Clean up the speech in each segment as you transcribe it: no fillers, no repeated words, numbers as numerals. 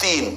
3।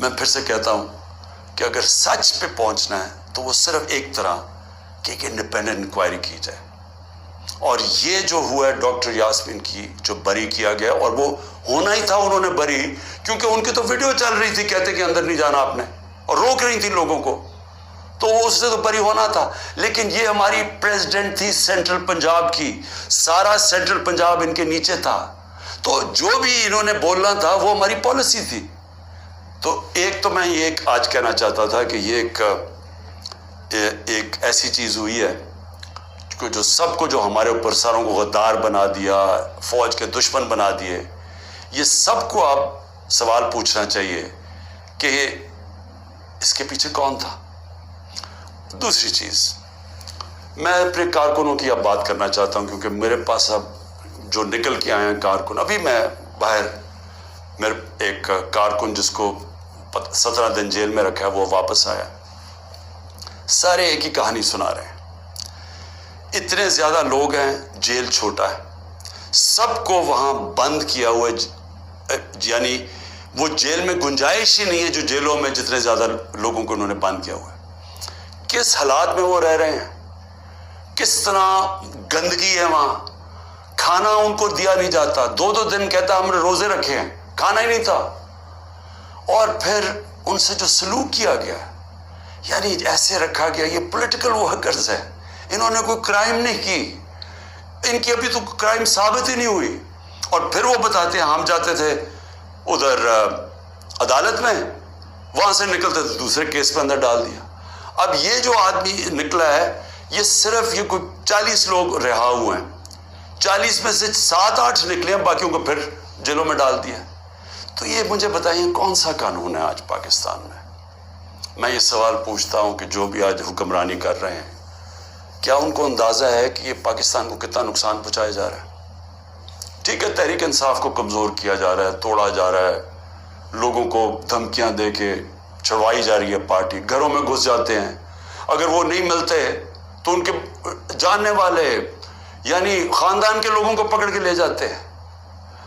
میں پھر سے کہتا ہوں کہ اگر سچ پہ پہنچنا ہے تو وہ صرف ایک طرح کہ ایک انڈیپینڈنٹ انکوائری کی جائے. اور یہ جو ہوا ہے ڈاکٹر یاسمین کی جو بری کیا گیا، اور وہ ہونا ہی تھا انہوں نے بری، کیونکہ ان کی تو ویڈیو چل رہی تھی کہتے کہ اندر نہیں جانا آپ نے، اور روک رہی تھی لوگوں کو، تو اس سے تو بری ہونا تھا. لیکن یہ ہماری پریزیڈنٹ تھی سینٹرل پنجاب کی، سارا سینٹرل پنجاب ان کے نیچے تھا، تو جو بھی انہوں نے بولنا تھا وہ ہماری پالیسی تھی. تو ایک تو میں یہ آج کہنا چاہتا تھا کہ یہ ایک ایسی چیز ہوئی ہے کہ جو سب کو، جو ہمارے اوپر ساروں کو غدار بنا دیا، فوج کے دشمن بنا دیے، یہ سب کو اب سوال پوچھنا چاہیے کہ اس کے پیچھے کون تھا. دوسری چیز، میں اپنے کارکنوں کی اب بات کرنا چاہتا ہوں، کیونکہ میرے پاس اب جو نکل کے آئے ہیں کارکن، ابھی میں باہر، میرے ایک کارکن جس کو 17 دن جیل میں رکھا ہے وہ واپس آیا، سارے ایک ہی کہانی سنا رہے ہیں. اتنے زیادہ لوگ ہیں، جیل چھوٹا ہے، سب کو وہاں بند کیا ہوا ہے، یعنی وہ جیل میں گنجائش ہی نہیں ہے جو جیلوں میں جتنے زیادہ لوگوں کو انہوں نے بند کیا ہوا ہے. کس حالات میں وہ رہ رہے ہیں، کس طرح گندگی ہے وہاں، کھانا ان کو دیا نہیں جاتا، 2 دن کہتا ہم نے روزے رکھے ہیں، کھانا ہی نہیں تھا. اور پھر ان سے جو سلوک کیا گیا، یعنی ایسے رکھا گیا، یہ پولیٹیکل ورکرز ہے، انہوں نے کوئی کرائم نہیں کی، ان کی ابھی تو کرائم ثابت ہی نہیں ہوئی، اور پھر وہ بتاتے ہیں ہم جاتے تھے ادھر عدالت میں، وہاں سے نکلتے تھے دوسرے کیس پہ اندر ڈال دیا. اب یہ جو آدمی نکلا ہے، یہ صرف یہ کوئی 40 لوگ رہا ہوئے ہیں، 40 میں سے 7-8 نکلے ہیں، باقیوں کو پھر جیلوں میں ڈال دیا. تو یہ مجھے بتائیے کون سا قانون ہے آج پاکستان میں؟ میں یہ سوال پوچھتا ہوں کہ جو بھی آج حکمرانی کر رہے ہیں، کیا ان کو اندازہ ہے کہ یہ پاکستان کو کتنا نقصان پہنچایا جا رہا ہے؟ ٹھیک ہے، تحریک انصاف کو کمزور کیا جا رہا ہے، توڑا جا رہا ہے، لوگوں کو دھمکیاں دے کے چھڑوائی جا رہی ہے، پارٹی گھروں میں گھس جاتے ہیں، اگر وہ نہیں ملتے تو ان کے جاننے والے یعنی خاندان کے لوگوں کو پکڑ کے لے جاتے ہیں.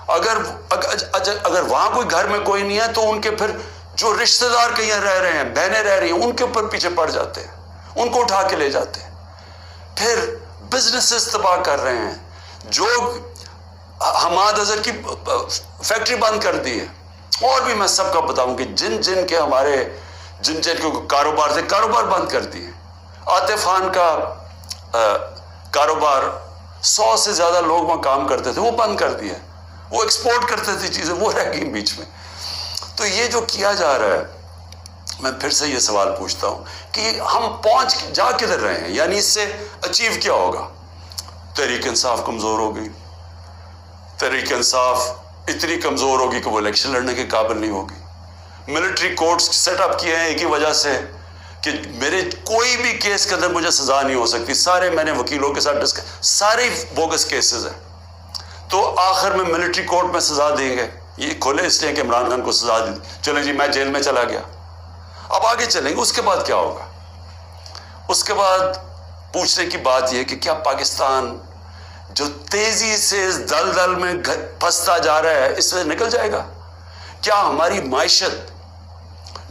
اگر وہاں کوئی گھر میں کوئی نہیں ہے تو ان کے پھر جو رشتہ دار کہیں رہ رہے ہیں، بہنیں رہ رہی ہیں، ان کے اوپر پیچھے پڑ جاتے ہیں، ان کو اٹھا کے لے جاتے ہیں. پھر بزنسز تباہ کر رہے ہیں، جو حماد اظہر کی فیکٹری بند کر دی ہے، اور بھی میں سب کا بتاؤں کہ جن کے ہمارے جن کے کاروبار تھے، کاروبار بند کر دیے. عاطف خان کا کاروبار 100 سے زیادہ لوگ وہاں کام کرتے تھے، وہ بند کر دیا. وہ ایکسپورٹ کرتے تھے چیزیں، وہ رہ گئی بیچ میں. تو یہ جو کیا جا رہا ہے، میں پھر سے یہ سوال پوچھتا ہوں کہ ہم پہنچ جا کدھر رہے ہیں؟ یعنی اس سے اچیو کیا ہوگا؟ تحریک انصاف کمزور ہو گئی، تحریک انصاف اتنی کمزور ہوگی کہ وہ الیکشن لڑنے کے قابل نہیں ہوگی. ملٹری کورٹس سیٹ اپ کیے ہیں ایک ہی وجہ سے کہ میرے کوئی بھی کیس کے اندر مجھے سزا نہیں ہو سکتی، سارے میں نے وکیلوں کے ساتھ سارے بوگس کیسز ہیں. تو آخر میں ملٹری کورٹ میں سزا دیں گے، یہ کھولے اس لیے کہ عمران خان کو سزا دی، چلیں جی میں جیل میں چلا گیا. اب آگے چلیں گے، اس کے بعد کیا ہوگا؟ اس کے بعد پوچھنے کی بات یہ کہ کیا پاکستان جو تیزی سے اس دلدل میں پھنستا جا رہا ہے، اس سے نکل جائے گا؟ کیا ہماری معیشت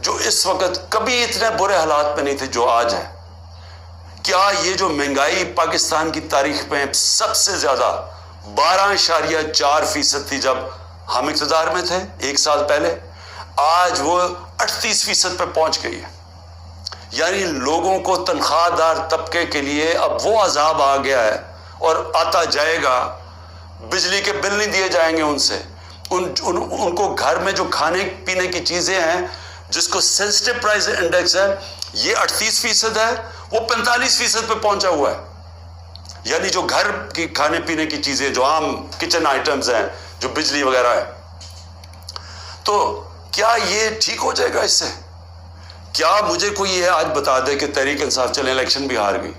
جو اس وقت کبھی اتنے برے حالات میں نہیں تھے جو آج ہے، کیا یہ جو مہنگائی پاکستان کی تاریخ میں سب سے زیادہ 12.4% تھی جب ہم اقتدار میں تھے 1 سال پہلے، آج وہ 38% پہ پہنچ گئی ہے. یعنی لوگوں کو تنخواہ دار طبقے کے لیے اب وہ عذاب آ گیا ہے اور آتا جائے گا. بجلی کے بل نہیں دیے جائیں گے ان سے، ان کو گھر میں جو کھانے پینے کی چیزیں ہیں جس کو سینسٹیو پرائس انڈیکس ہے، یہ 38% ہے، وہ 45% پہ پہنچا ہوا ہے. یعنی جو گھر کی کھانے پینے کی چیزیں، جو عام کچن آئٹمز ہیں، جو بجلی وغیرہ ہے، تو کیا یہ ٹھیک ہو جائے گا اس سے؟ کیا مجھے کوئی یہ آج بتا دے کہ تحریک انصاف چلے الیکشن بھی ہار گئی،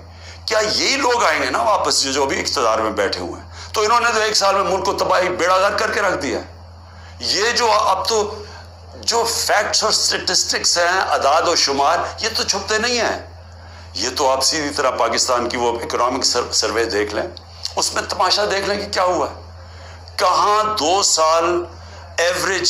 کیا یہی لوگ آئیں گے نا واپس جو ابھی اقتدار میں بیٹھے ہوئے ہیں؟ تو انہوں نے تو 1 سال میں ملک کو تباہی بیڑا غرق کر کے رکھ دیا. یہ جو اب تو جو فیکٹس اور سٹیٹسٹکس ہیں، اعداد و شمار، یہ تو چھپتے نہیں ہیں. یہ تو آپ سیدھی طرح پاکستان کی وہ اکنامک سروے دیکھ لیں، اس میں تماشا دیکھ لیں کہ کیا ہوا ہے. کہاں 2 سال ایوریج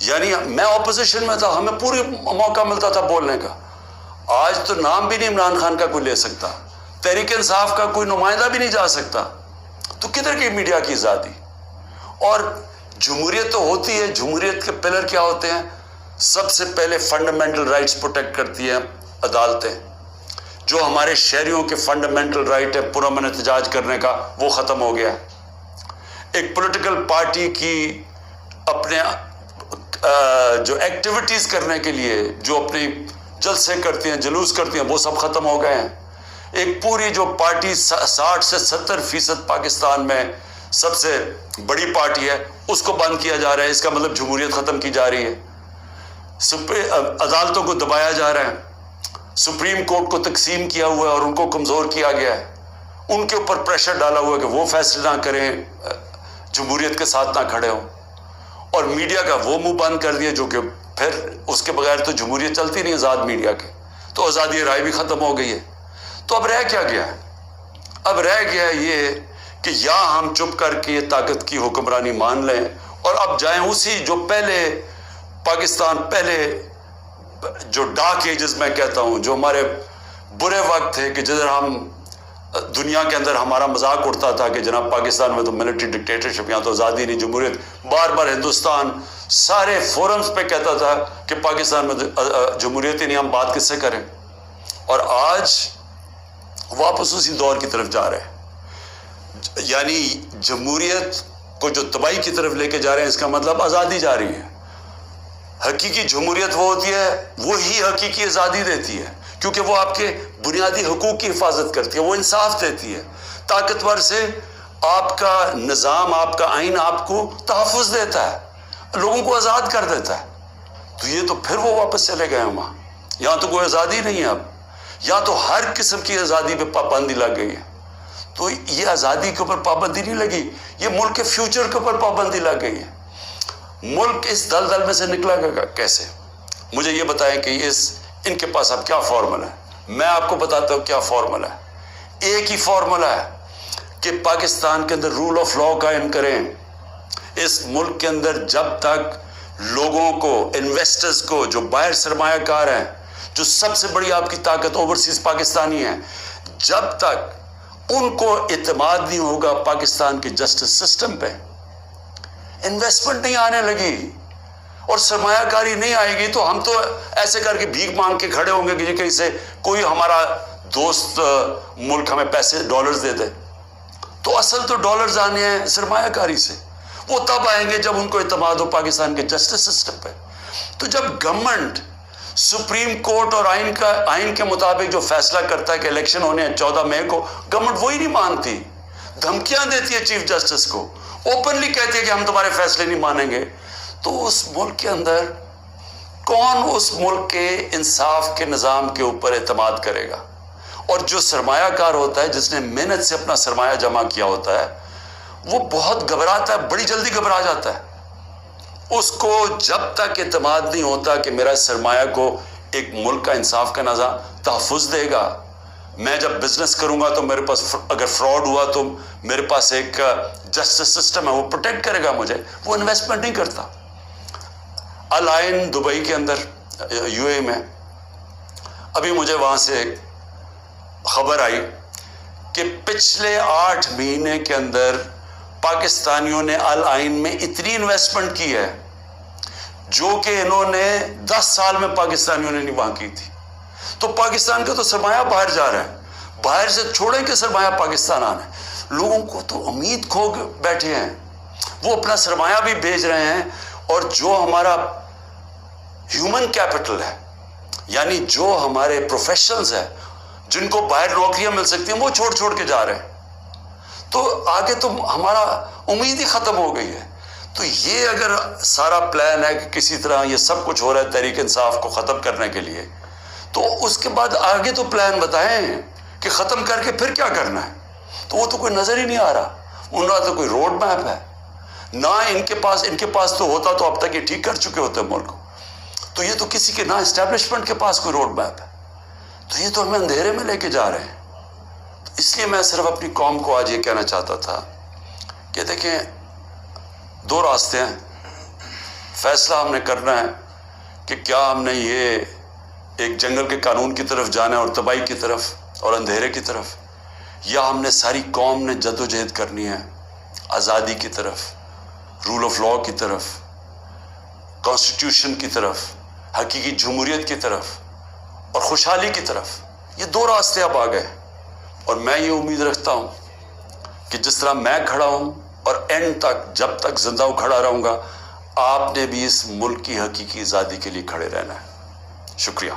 یعنی میں اپوزیشن میں تھا, ہمیں پوری موقع ملتا تھا بولنے کا. آج تو نام بھی نہیں عمران خان کا کوئی لے سکتا, تحریک انصاف کا کوئی نمائندہ بھی نہیں جا سکتا. تو کدھر کی میڈیا کی آزادی؟ اور جمہوریت تو ہوتی ہے, جمہوریت کے پلر کیا ہوتے ہیں؟ سب سے پہلے فنڈامنٹل رائٹس پروٹیکٹ کرتی ہیں عدالتیں. جو ہمارے شہریوں کے فنڈامنٹل رائٹ ہے پرامن احتجاج کرنے کا, وہ ختم ہو گیا. ایک پولیٹیکل پارٹی کی اپنے جو ایکٹیویٹیز کرنے کے لیے جو اپنی جلسے کرتی ہیں, جلوس کرتی ہیں, وہ سب ختم ہو گئے ہیں. ایک پوری جو پارٹی 60 سے 70% پاکستان میں سب سے بڑی پارٹی ہے, اس کو بند کیا جا رہا ہے. اس کا مطلب جمہوریت ختم کی جا رہی ہے. عدالتوں کو دبایا جا رہا ہے, سپریم کورٹ کو تقسیم کیا ہوا ہے اور ان کو کمزور کیا گیا ہے. ان کے اوپر پریشر ڈالا ہوا ہے کہ وہ فیصلے نہ کریں, جمہوریت کے ساتھ نہ کھڑے ہوں. اور میڈیا کا وہ منہ بند کر دیا جو کہ پھر اس کے بغیر تو جمہوریت چلتی نہیں آزاد میڈیا کے. تو آزادی رائے بھی ختم ہو گئی ہے. تو اب رہ کیا گیا ہے؟ اب رہ گیا ہے یہ کہ یا ہم چپ کر کے یہ طاقت کی حکمرانی مان لیں اور اب جائیں اسی جو پہلے پاکستان پہلے جو ڈارک ایجز میں کہتا ہوں, جو ہمارے برے وقت تھے کہ جدھر ہم دنیا کے اندر ہمارا مذاق اڑتا تھا کہ جناب پاکستان میں تو ملٹری ڈکٹیٹرشپ, یہاں تو آزادی نہیں, جمہوریت. بار بار ہندوستان سارے فورمز پہ کہتا تھا کہ پاکستان میں جمہوریت ہی نہیں, ہم بات کس سے کریں. اور آج واپس اسی دور کی طرف جا رہے ہیں. یعنی جمہوریت کو جو تباہی کی طرف لے کے جا رہے ہیں, اس کا مطلب آزادی جا رہی ہے. حقیقی جمہوریت وہ ہوتی ہے, وہی حقیقی آزادی دیتی ہے, کیونکہ وہ آپ کے بنیادی حقوق کی حفاظت کرتی ہے, وہ انصاف دیتی ہے. طاقتور سے آپ کا نظام, آپ کا آئین آپ کو تحفظ دیتا ہے, لوگوں کو آزاد کر دیتا ہے. تو یہ تو پھر وہ واپس چلے گئے ہیں وہاں. یہاں تو کوئی آزادی نہیں ہے اب. یہاں تو ہر قسم کی آزادی پہ پابندی لگ گئی ہے. تو یہ آزادی کے اوپر پابندی نہیں لگی, یہ ملک کے فیوچر کے اوپر پابندی لگ گئی ہے. ملک اس دلدل میں سے نکلا گا کیسے؟ مجھے یہ بتائیں کہ ان کے پاس اب کیا فارمولا ہے. میں آپ کو بتاتا ہوں کیا فارمولا ہے. ایک ہی فارمولا ہے کہ پاکستان کے اندر رول آف لا قائم کریں. اس ملک کے اندر جب تک لوگوں کو, انویسٹرز کو, جو باہر سرمایہ کار ہیں, جو سب سے بڑی آپ کی طاقت اوورسیز پاکستانی ہیں, جب تک ان کو اعتماد نہیں ہوگا پاکستان کے جسٹس سسٹم پہ, انویسٹمنٹ نہیں آنے لگی اور سرمایہ کاری نہیں آئے گی, تو ہم تو ایسے کر کے بھیک مانگ کے کھڑے ہوں گے کہ کہیں سے کوئی ہمارا دوست ملک ہمیں پیسے ڈالرز دے دے. تو اصل تو ڈالرز آنے ہیں سرمایہ کاری سے. وہ تب آئیں گے جب ان کو اعتماد ہو پاکستان کے جسٹس سسٹم پہ. تو جب گورنمنٹ سپریم کورٹ اور آئین کے مطابق جو فیصلہ کرتا ہے کہ الیکشن ہونے ہیں 14 مئی کو, گورنمنٹ وہی نہیں مانتی, دھمکیاں دیتی ہے چیف جسٹس کو, اوپنلی کہتی ہے کہ ہم تمہارے فیصلے نہیں مانیں گے. تو اس ملک کے اندر کون اس ملک کے انصاف کے نظام کے اوپر اعتماد کرے گا؟ اور جو سرمایہ کار ہوتا ہے, جس نے محنت سے اپنا سرمایہ جمع کیا ہوتا ہے, وہ بہت گھبراتا ہے, بڑی جلدی گھبرا جاتا ہے. اس کو جب تک اعتماد نہیں ہوتا کہ میرا سرمایہ کو ایک ملک کا انصاف کا نظام تحفظ دے گا, میں جب بزنس کروں گا تو میرے پاس اگر فراڈ ہوا تو میرے پاس ایک جسٹس سسٹم ہے, وہ پروٹیکٹ کرے گا مجھے, وہ انویسٹمنٹ نہیں کرتا. الائن دبئی کے اندر UAE میں, ابھی مجھے وہاں سے خبر آئی کہ پچھلے 8 مہینے کے اندر پاکستانیوں نے الائن میں اتنی انویسٹمنٹ کی ہے جو کہ انہوں نے 10 سال میں پاکستانیوں نے نہیں وہاں کی تھی. تو پاکستان کا تو سرمایہ باہر جا رہا ہے, باہر سے چھوڑیں کہ سرمایہ پاکستان آنا ہے. لوگوں کو تو امید کھو بیٹھے ہیں, وہ اپنا سرمایہ بھی بھیج رہے ہیں. اور جو ہمارا ہیومن کیپٹل ہے, یعنی جو ہمارے پروفیشنلز ہیں جن کو باہر نوکریاں مل سکتی ہیں, وہ چھوڑ کے جا رہے ہیں. تو آگے تو ہمارا امید ہی ختم ہو گئی ہے. تو یہ اگر سارا پلان ہے کہ کسی طرح یہ سب کچھ ہو رہا ہے تحریک انصاف کو ختم کرنے کے لیے, تو اس کے بعد آگے تو پلان بتائیں کہ ختم کر کے پھر کیا کرنا ہے. تو وہ تو کوئی نظر ہی نہیں آ رہا, ان کا تو کوئی روڈ میپ ہے نہ ان کے پاس تو ہوتا تو اب تک یہ ٹھیک کر چکے ہوتے ملک کو. تو یہ تو کسی کے نہ اسٹیبلشمنٹ کے پاس کوئی روڈ میپ ہے. تو یہ تو ہمیں اندھیرے میں لے کے جا رہے ہیں. اس لیے میں صرف اپنی قوم کو آج یہ کہنا چاہتا تھا کہ دیکھیں, 2 راستے ہیں. فیصلہ ہم نے کرنا ہے کہ کیا ہم نے یہ ایک جنگل کے قانون کی طرف جانا ہے اور تباہی کی طرف اور اندھیرے کی طرف، یا ہم نے ساری قوم نے جد و جہد کرنی ہے آزادی کی طرف، رول آف لاء کی طرف، کانسٹیٹیوشن کی طرف، حقیقی جمہوریت کی طرف اور خوشحالی کی طرف۔ یہ دو راستے اب آ گئے، اور میں یہ امید رکھتا ہوں کہ جس طرح میں کھڑا ہوں اور اینڈ تک جب تک زندہ ہوں کھڑا رہوں گا، آپ نے بھی اس ملک کی حقیقی آزادی کے لیے کھڑے رہنا ہے۔ شکریہ۔